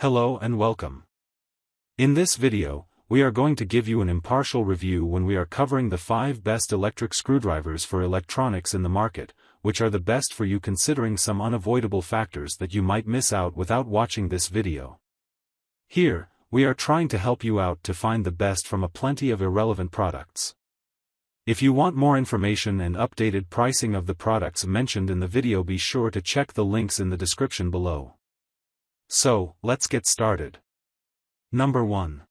Hello and welcome. In this video, we are going to give you an impartial review when we are covering the 5 best electric screwdrivers for electronics in the market, which are the best for you considering some unavoidable factors that you might miss out without watching this video. Here, we are trying to help you out to find the best from a plenty of irrelevant products. If you want more information and updated pricing of the products mentioned in the video, be sure to check the links in the description below. So, let's get started. Number 1.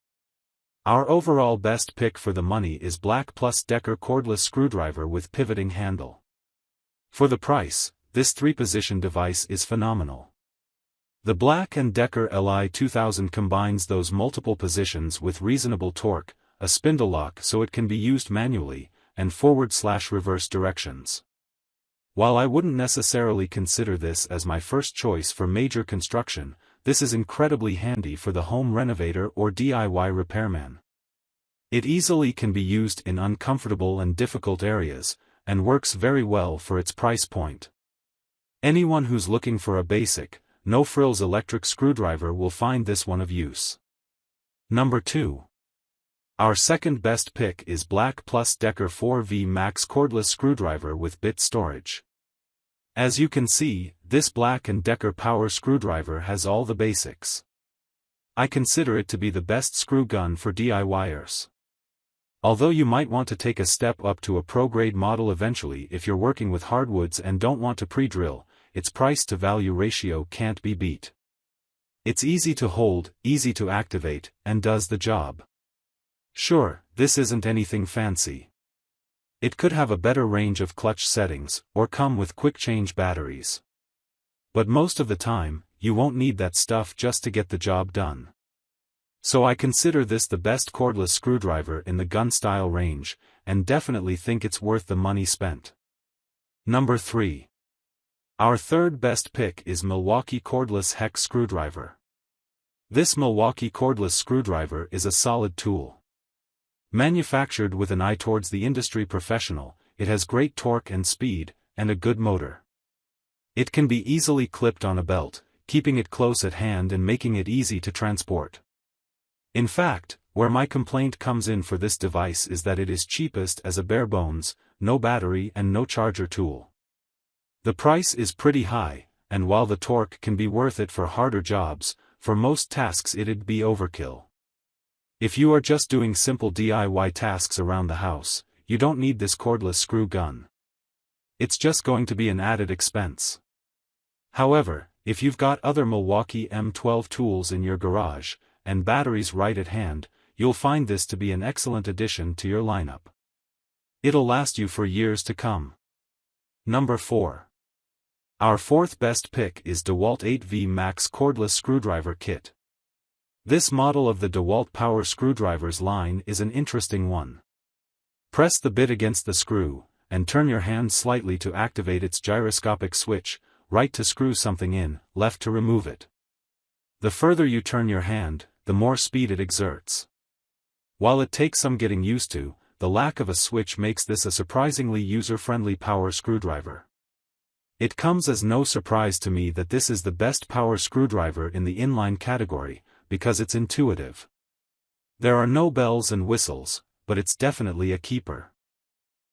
Our overall best pick for the money is BLACK+DECKER cordless screwdriver with pivoting handle. For the price, this 3-position device is phenomenal. The BLACK+DECKER LI 2000 combines those multiple positions with reasonable torque, a spindle lock so it can be used manually, and forward/reverse directions. While I wouldn't necessarily consider this as my first choice for major construction, this is incredibly handy for the home renovator or DIY repairman. It easily can be used in uncomfortable and difficult areas, and works very well for its price point. Anyone who's looking for a basic, no-frills electric screwdriver will find this one of use. Number 2. Our second best pick is BLACK+DECKER 4V Max cordless screwdriver with bit storage. As you can see, this BLACK+DECKER power screwdriver has all the basics. I consider it to be the best screw gun for DIYers. Although you might want to take a step up to a pro-grade model eventually if you're working with hardwoods and don't want to pre-drill, its price-to-value ratio can't be beat. It's easy to hold, easy to activate, and does the job. Sure, this isn't anything fancy. It could have a better range of clutch settings, or come with quick-change batteries. But most of the time, you won't need that stuff just to get the job done. So I consider this the best cordless screwdriver in the gun-style range, and definitely think it's worth the money spent. Number 3. Our third best pick is Milwaukee cordless hex screwdriver. This Milwaukee cordless screwdriver is a solid tool. Manufactured with an eye towards the industry professional, it has great torque and speed, and a good motor. It can be easily clipped on a belt, keeping it close at hand and making it easy to transport. In fact, where my complaint comes in for this device is that it is cheapest as a bare bones, no battery and no charger tool. The price is pretty high, and while the torque can be worth it for harder jobs, for most tasks it'd be overkill. If you are just doing simple DIY tasks around the house, you don't need this cordless screw gun. It's just going to be an added expense. However, if you've got other Milwaukee M12 tools in your garage, and batteries right at hand, you'll find this to be an excellent addition to your lineup. It'll last you for years to come. Number 4. Our fourth best pick is DEWALT 8V Max cordless screwdriver kit. This model of the DEWALT power screwdrivers line is an interesting one. Press the bit against the screw, and turn your hand slightly to activate its gyroscopic switch, right to screw something in, left to remove it. The further you turn your hand, the more speed it exerts. While it takes some getting used to, the lack of a switch makes this a surprisingly user-friendly power screwdriver. It comes as no surprise to me that this is the best power screwdriver in the inline category, because it's intuitive. There are no bells and whistles, but it's definitely a keeper.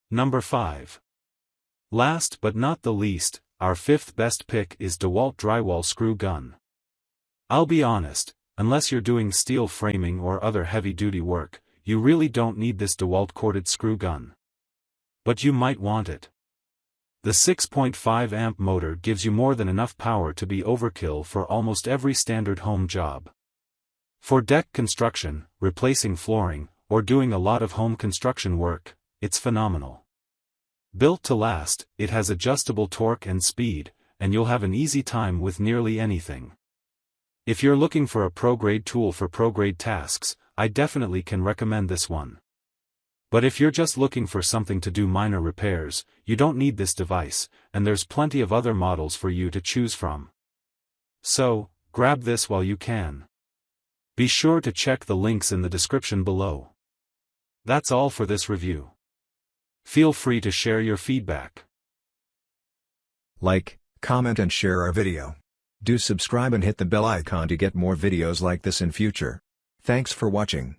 Number 5. Last but not the least, our fifth best pick is DEWALT Drywall screw gun. I'll be honest, unless you're doing steel framing or other heavy-duty work, you really don't need this DEWALT corded screw gun. But you might want it. The 6.5 amp motor gives you more than enough power to be overkill for almost every standard home job. For deck construction, replacing flooring, or doing a lot of home construction work, it's phenomenal. Built to last, it has adjustable torque and speed, and you'll have an easy time with nearly anything. If you're looking for a pro-grade tool for pro-grade tasks, I definitely can recommend this one. But if you're just looking for something to do minor repairs, you don't need this device, and there's plenty of other models for you to choose from. So, grab this while you can. Be sure to check the links in the description below. That's all for this review. Feel free to share your feedback. Like, comment and share our video. Do subscribe and hit the bell icon to get more videos like this in future. Thanks for watching.